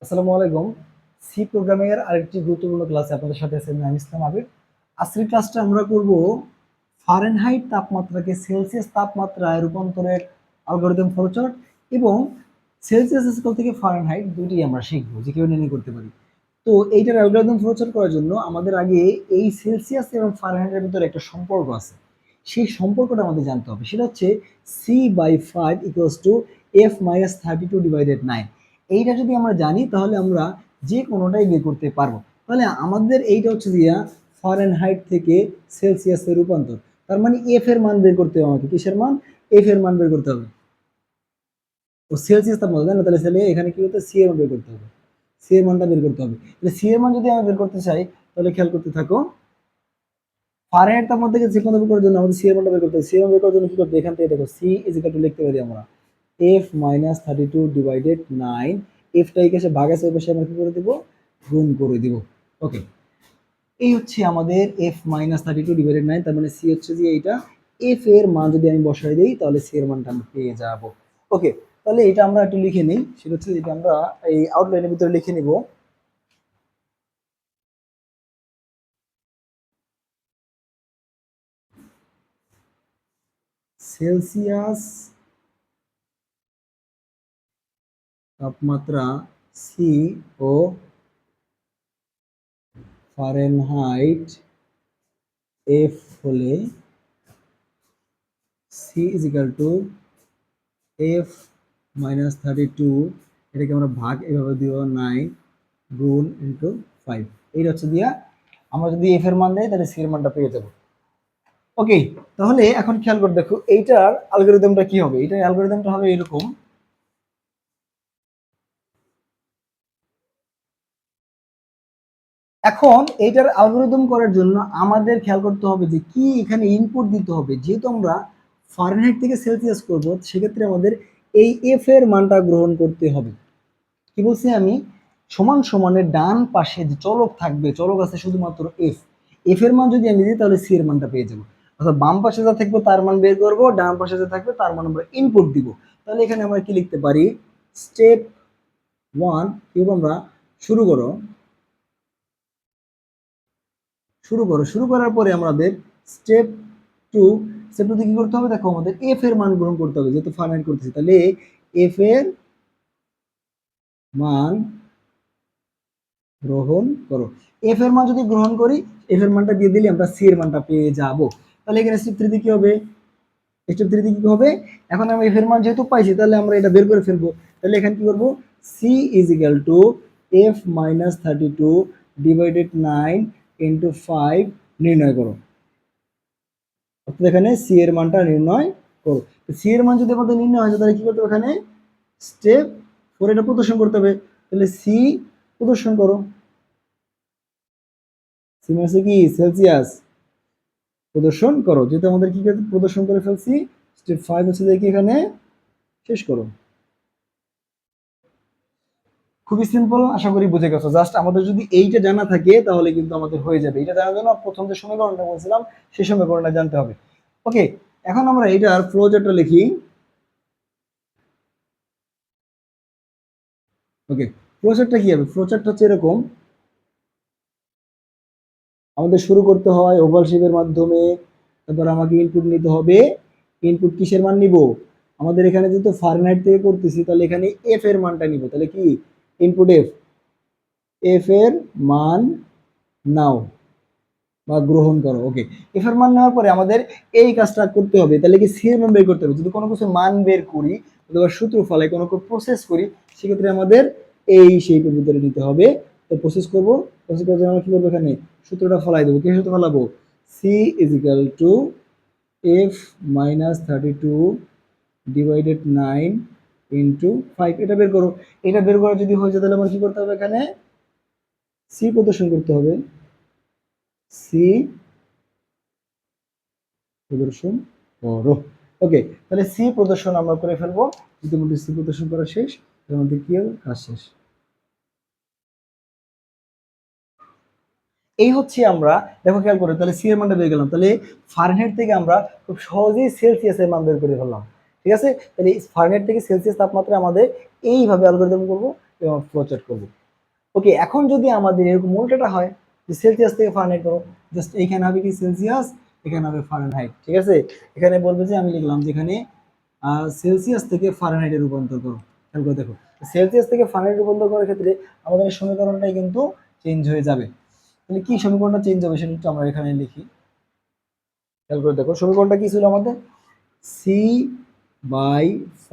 আসসালামু আলাইকুম। C programming এর আরেকটি গুরুত্বপূর্ণ ক্লাসে আপনাদের সাথে আছি আমি ইসলাম আবির। আজকের ক্লাসটা আমরা করব ফারেনহাইট তাপমাত্রাকে সেলসিয়াস তাপমাত্রায় রূপান্তরের অ্যালগরিদম ফ্লোচার্ট এবং সেলসিয়াস স্কেল থেকে ফারেনহাইট দুটি আমরা শিখবো যে কিভাবে নির্ণয় করতে পারি। তো এইটার অ্যালগরিদম ফ্লোচার্ট করার জন্য আমাদের আগে এই সেলসিয়াস এবং ফারেনহাইটের ভিতরে একটা সম্পর্ক আছে। সেই সম্পর্কটা আমাদের জানতে হবে। সেটা হচ্ছে C/5 ইকুয়ালস টু F-32/9। এইটা যদি আমরা জানি তাহলে আমরা যে কোনোটাই বের করতে পারবো। তাহলে আমাদের এইটা হচ্ছে দিয়া ফারেনহাইট থেকে সেলসিয়াসের রূপান্তর। তার মানে এফ এর মান বের করতে হবে আমাকে। কিসের মান? এফ এর মান বের করতে হবে। ও সেলসিয়াস তাপমাত্রা জানো, তাহলে তাহলে এখানে কি হতে সি এর মান বের করতে হবে। সি এর মানটা বের করতে হবে। তাহলে সি এর মান যদি আমি বের করতে চাই তাহলে খেয়াল করতে থাকো। ফারেনহাইট তাপমাত্রাকে যে কোনো বের করার জন্য আমাদের সি এর মানটা বের করতে হবে। সি এর মান বের করার জন্য কি করতে? এখান থেকে দেখো সি ইজ ইকুয়াল টু লিখতে পারি আমরা F-32/9। এফটা এই কাছে ভাগ আছে, ওই পাশে আমরা কি করে দিব? গুণ করে দিব। ওকে, এই হচ্ছে আমাদের F-32/9। তার মানে সি হচ্ছে যে এইটা। এফ এর মান যদি আমি বসাই দিই তাহলে সি এর মানটা আমি পেয়ে যাব। ওকে, তাহলে এটা আমরা একটু লিখে নিই। সেটা হচ্ছে এটা আমরা এই আউটলাইনের ভিতরে লিখে নিব। সেলসিয়াস তাপমাত্রা সি ও ফারেনহাইট এফ হলে C is equal to F-32, এটাকে আমরা ভাগ এভাবে দিব 9 গুণ ইন্টু 5। এইটা হচ্ছে দিয়া আমরা যদি এফ এর মান দেই তাহলে সি এর মানটা পেয়ে যাব। ওকে, তাহলে এখন খেয়াল করে দেখো এইটার অ্যালগরিদমটা কি হবে। এইটার অ্যালগরিদমটা হবে এরকম। এখন এইটার অ্যালগরিদম করার জন্য আমাদের খেয়াল করতে হবে যে কি এখানে ইনপুট দিতে হবে। যেহেতু আমরা ফারেনহাইট থেকে সেলসিয়াস করব, সেক্ষেত্রে আমাদের এই এফ এর মানটা গ্রহণ করতে হবে। কি বলছি আমি? সমান সমানের ডান পাশে যে চলক থাকবে, চলক আছে শুধুমাত্র এফ। এফ এর মান যদি আমি দিই তাহলে সি এর মানটা পেয়ে যাবো। অর্থাৎ বাম পাশে যা থাকবে তার মান বের করবো, ডান পাশে যা থাকবে তার মান আমরা ইনপুট দিব। তাহলে এখানে আমরা কি লিখতে পারি? স্টেপ 1 কি আমরা শুরু করো শুরু করো শুরু করার পরে আমাদের স্টেপ 2। স্টেপ 2 কি করতে হবে? দেখো আমাদের এফ এর মান গ্রহণ করতে হবে, যেহেতু ফাইনাইট করতেছি। তাহলে এফ এর মান গ্রহণ করো। এফ এর মান যদি গ্রহণ করি, এফ এর মানটা দিয়ে দিলে আমরা সি এর মানটা পেয়ে যাব। তাহলে এখানে স্টেপ 3 তে কি হবে? স্টেপ 3 তে কি হবে? এখন আমরা এফ এর মান যেহেতু পাইছি তাহলে আমরা এটা বের করে ফেলবো। তাহলে এখানে কি করব? C is equal to F-32/9 into 5 নির্ণয় করো। অর্থাৎ এখানে সি এর মানটা নির্ণয় করো। সি এর মান যদি আমাদের নির্ণয় হয় তাহলে কি করতে হবে? এখানে স্টেপ 4 এটা প্রদর্শন করতে হবে। তাহলে সি প্রদর্শন করো। সি মানে কি? সেলসিয়াস প্রদর্শন করো। যেহেতু আমাদের কি প্রদর্শন করে ফেলছি, স্টেপ 5 হচ্ছে দেখি এখানে শেষ করো। খুবই সিম্পল, আশা করি বুঝে গেছো। জাস্ট আমাদের যদি এইটা জানা থাকে তাহলে কিন্তু আমাদের হয়ে যাবে। এটা জানার জন্য প্রথম যে সমীকরণটা বলছিলাম সেই সমীকরণটা জানতে হবে। ওকে, এখন আমরা এইটার ফ্লোচার্টটা লিখি। ওকে, ফ্লোচার্টটা কি হবে? ফ্লোচার্টটা হচ্ছে এরকম। আমাদের শুরু করতে হয় ওভাল শেপের মাধ্যমে। তারপর আমাকে ইনপুট নিতে হবে। ইনপুট কিসের মান নিব? আমাদের এখানে যেহেতু ফারেনহাইট থেকে করতেছি তাহলে এখানে এফ এর মানটা নিব। তাহলে কি? Input F. এফ এর মান নাও বা গ্রহণ করো। ওকে, এফ এর মান নেওয়ার পরে আমাদের এই কাজটা করতে হবে। তাহলে কি সি এর মান বের করতে হবে। যদি কোনো কিছু মান বের করি অথবা সূত্র ফলাই কোনো প্রসেস করি, সেক্ষেত্রে আমাদের এই শেপের ভিতরে নিতে হবে। তো প্রসেস করবো। প্রসেস করার জন্য আমরা কি করবো? এখানে সূত্রটা ফলাই দেবো। কি সূত্র ফলাবো? C is equal to F-32/9 into 5। এটা বের করো। এটা বের করা যদি হয়ে যায় তাহলে আমার কি করতে হবে? এখানে সি প্রদর্শন করতে হবে। সি প্রদর্শন করো। ওকে, তাহলে সি প্রদর্শন আমরা করে ফেলবো। ইতিমধ্যে সি প্রদর্শন করা শেষ। এর মধ্যে কি হবে? কাজ শেষ। এই হচ্ছে আমরা, দেখো খেয়াল করে, তাহলে সি এর মানটা বের গেলাম। তাহলে ফারেনহাইট থেকে আমরা খুব সহজেই সেলসিয়াসের মান বের করে ফেললাম। ঠিক আছে, তাহলে ফারেনহাইট থেকে সেলসিয়াস তাপমাত্রা আমাদের এইভাবে অ্যালগরিদম করবো। ফ্লোচার্ট করব। ওকে, এখন যদি আমাদের এরকম উল্টোটা হয় যে সেলসিয়াস থেকে ফারেনহাইট করো, জাস্ট এখানে হবে কি সেলসিয়াস, এখানে হবে ফারেনহাইট, ঠিক আছে। এখানে বলবে যে আমি লিখলাম যেখানে সেলসিয়াস থেকে ফারেনহাইটে রূপান্তর করো। খেয়াল করে দেখো, সেলসিয়াস থেকে ফারেনহাইট রূপান্তর করার ক্ষেত্রে আমাদের এই সমীকরণটাই কিন্তু চেঞ্জ হয়ে যাবে। তাহলে কি সমীকরণটা চেঞ্জ হবে সেটা একটু আমরা এখানে লিখি। খেয়াল করে দেখো, সমীকরণটা কি ছিল আমাদের? c/5 =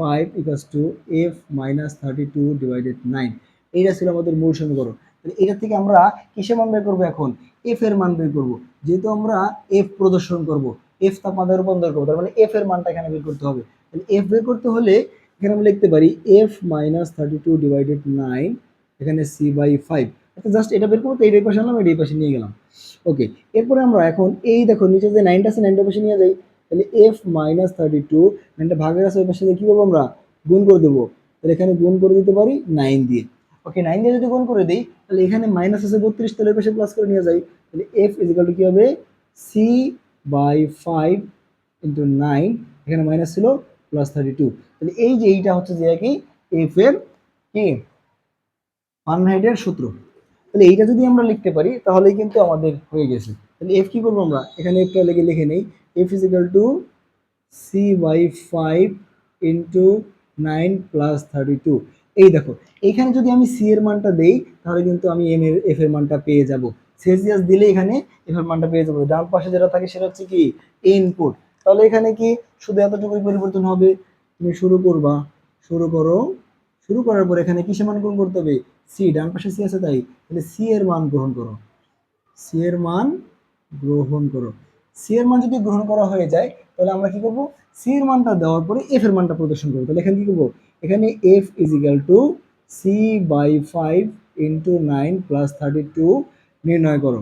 f-32 / 9, এইটা ছিল আমাদের মূল সমীকরণ। তাহলে এটা থেকে আমরা কিসের মান বের করবো? এখন এফ এর মান বের করবো, যেহেতু আমরা এফ প্রদর্শন করব, এফ তাপমাত্রা রূপান্তর করবো, তার মানে এফ এর মানটা এখানে বের করতে হবে। তাহলে এফ বের করতে হলে এখানে আমরা লিখতে পারি f-32/9, এখানে c/5। আচ্ছা, জাস্ট এটা বের করবো, তো এইটাই পাশে আনলাম, এটাই পাশে নিয়ে গেলাম। ওকে, এরপরে আমরা এখন এই দেখো নিচে যে 9টা আছে, 9টা পাশে নিয়ে যাই। তাহলে f-32, 9টা ভাগের আছে, ওই পাশে কি করবো আমরা? গুণ করে দেবো। তাহলে এখানে গুণ করে দিতে পারি 9 দিয়ে। ওকে, 9 দিয়ে যদি গুণ করে দিই, তাহলে এখানে মাইনাস আছে 32, তাহলে ওই পাশে প্লাস করে নিয়ে যাই। তাহলে f = কি হবে? c/5 × 9, এখানে মাইনাস ছিল +32। তাহলে এই যে এইটা হচ্ছে যে কি f এর কি ফারেনহাইটের সূত্র। তাহলে এইটা যদি আমরা লিখতে পারি তাহলেই কিন্তু আমাদের হয়ে গেছে। তাহলে এফ কি করবো আমরা? এখানে একটা লিখে নেই, f = c/5 × 9 + 32। এই দেখো, এইখানে যদি আমি সি এর মানটা দেই তাহলে কিন্তু আমি এফ এর মানটা পেয়ে যাব। সেলসিয়াস দিলে এখানে এফ এর মানটা পেয়ে যাবো। ডান পাশে যেটা থাকে সেটা হচ্ছে কি ইনপুট। তাহলে এখানে কি শুধু এতটুকুই পরিবর্তন হবে, তুমি শুরু করবা, শুরু করার পর এখানে কিসের মান গ্রহণ করতে হবে? সি, ডান পাশে সি আছে তাই। তাহলে সি এর মান গ্রহণ করো, সি এর মান গ্রহণ করো। সি এর মান যদি গ্রহণ করা হয়ে যায় তাহলে আমরা কি করব? সি এর মানটা দেওয়ার পরে এফ এর মানটা প্রদর্শন করবো। তাহলে এখানে কি করবো? এখানে এফ = c/5 × 9 + 32 নির্ণয় করো।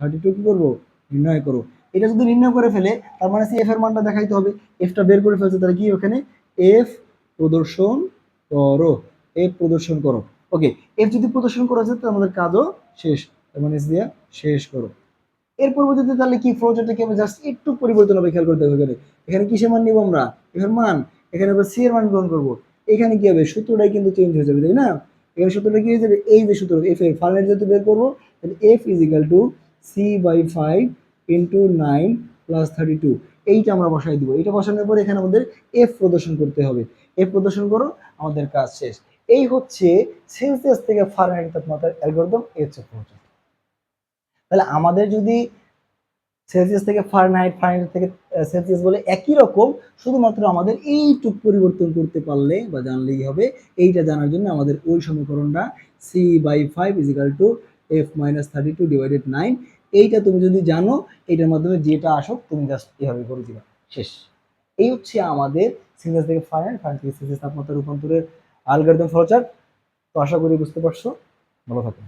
32 কি করবো? নির্ণয় করো। এটা যদি নির্ণয় করে ফেলে তার মানে সি এফ এর মানটা দেখাইতে হবে। এফটা বের করে ফেলছে, তাহলে কি ওখানে এফ প্রদর্শন করো, এফ প্রদর্শন করো। ওকে, এফ যদি প্রদর্শন করা যায় তাহলে আমাদের কাজও শেষ, তার মানে এস দিয়ে শেষ করো। এর পরবর্তীতে তাহলে কি ফ্লোচার্টটা কি হবে? জাস্ট একটু পরিবর্তন হবে, খেয়াল করতে হবে। এখানে এখানে কিসের মান নিব আমরা? এর মান। এখানে আমরা সি এর মান গ্রহণ করব। এখানে কি হবে? সূত্রটাই কিন্তু চেঞ্জ হয়ে যাবে, তাই না? এখানে সূত্রটা কি হয়ে যাবে? এই যে সূত্র এফ এর ফারেনহাইট যেহেতু বের করবো, তাহলে এফ = c/5 × 9 + 32, এইটা আমরা বসাই দিব। এটা বসানোর পর এখানে আমাদের এফ প্রদর্শন করতে হবে। এফ প্রদর্শন করো, আমাদের কাজ শেষ। এই হচ্ছে সেলসিয়াস থেকে ফারেনহাইট তাপমাত্রার অ্যালগরিদম, এই হচ্ছে ফ্লোচার্ট। তাহলে আমাদের যদি সেলসিয়াস থেকে ফারেনহাইট, ফারেনহাইট থেকে সেলসিয়াস বলে একই রকম, শুধুমাত্র আমাদের এইটুক পরিবর্তন করতে পারলে বা জানলেই হবে। এইটা জানার জন্য আমাদের ওই সমীকরণটা c/5 = f-32/9, এইটা তুমি যদি জানো, এইটার মাধ্যমে যেটা আসুক তুমি জাস্ট এভাবে করে দিবা, শেষ। এই হচ্ছে আমাদের সেলসিয়াস থেকে ফারেনহাইট, ফারেনহাইট থেকে সেলসিয়াস তাপমাত্রা রূপান্তরের অ্যালগরিদম ফ্লোচার্ট। তো আশা করি বুঝতে পারছো। ভালো থাকো।